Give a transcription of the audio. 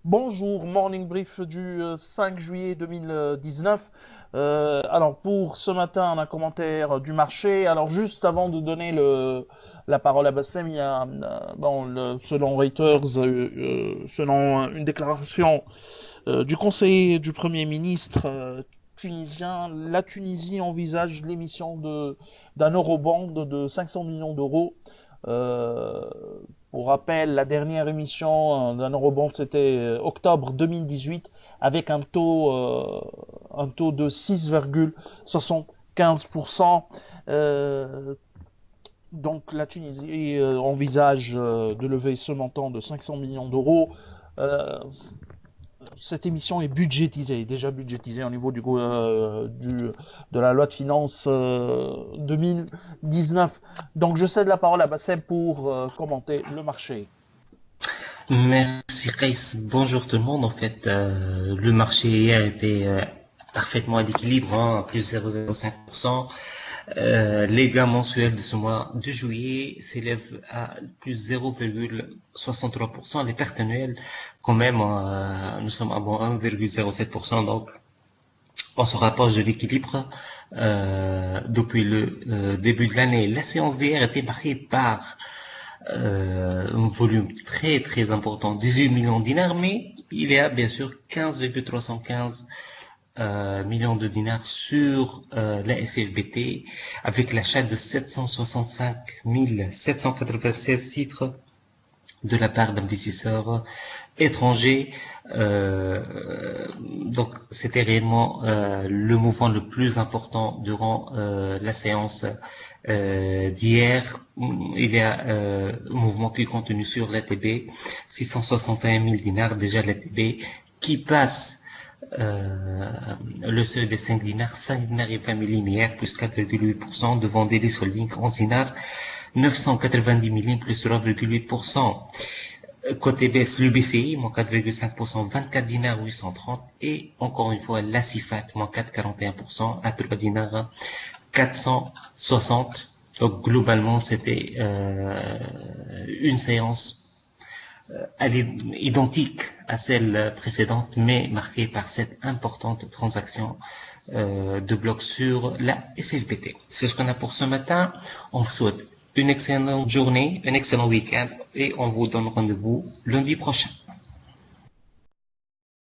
Bonjour, morning brief du 5 juillet 2019. Alors pour ce matin, un commentaire du marché. Alors juste avant de donner la parole à Bassem, il y a, selon Reuters, selon une déclaration du conseiller du Premier ministre tunisien, la Tunisie envisage l'émission d'un eurobond de 500 millions d'euros. Euh, pour rappel, la dernière émission d'un eurobond, c'était octobre 2018, avec un taux de 6,75%. Donc la Tunisie envisage de lever ce montant de 500 millions d'euros. Euh, cette émission est budgétisée, déjà budgétisée au niveau de la loi de finances 2019. Donc je cède la parole à Bassem pour commenter le marché. Merci Reis. Bonjour tout le monde. En fait, le marché hier était parfaitement à l'équilibre, hein, plus 0,05%. Les gains mensuels de ce mois de juillet s'élèvent à plus 0,63%. Les pertes annuelles, quand même, nous sommes à bon 1,07%. Donc, on se rapproche de l'équilibre depuis le début de l'année. La séance d'hier était marquée par un volume très très important, 18 millions de dinars, mais il y a bien sûr 15,315 millions de dinars sur la SFBT, avec l'achat de 765 796 titres de la part d'investisseurs étrangers. Donc c'était réellement le mouvement le plus important durant la séance d'hier. Il y a un mouvement qui est contenu sur l'ATB, 661 000 dinars, déjà l'ATB, qui passe le seuil des 5 dinars, 5 dinars et 20 millim hier, plus 4,8%, devant Daily Holding 11 dinars, 990 millim, plus 3,8%. Côté baisse, le BCI, moins 4,5%, 24 dinars 830. Et encore une fois, la CIFAT, moins 4,41%, à 3 dinars 460. Donc globalement, c'était une séance identique à celle précédente, mais marquée par cette importante transaction de blocs sur la SLPT. C'est ce qu'on a pour ce matin. On vous souhaite une excellente journée, un excellent week-end et on vous donne rendez-vous lundi prochain.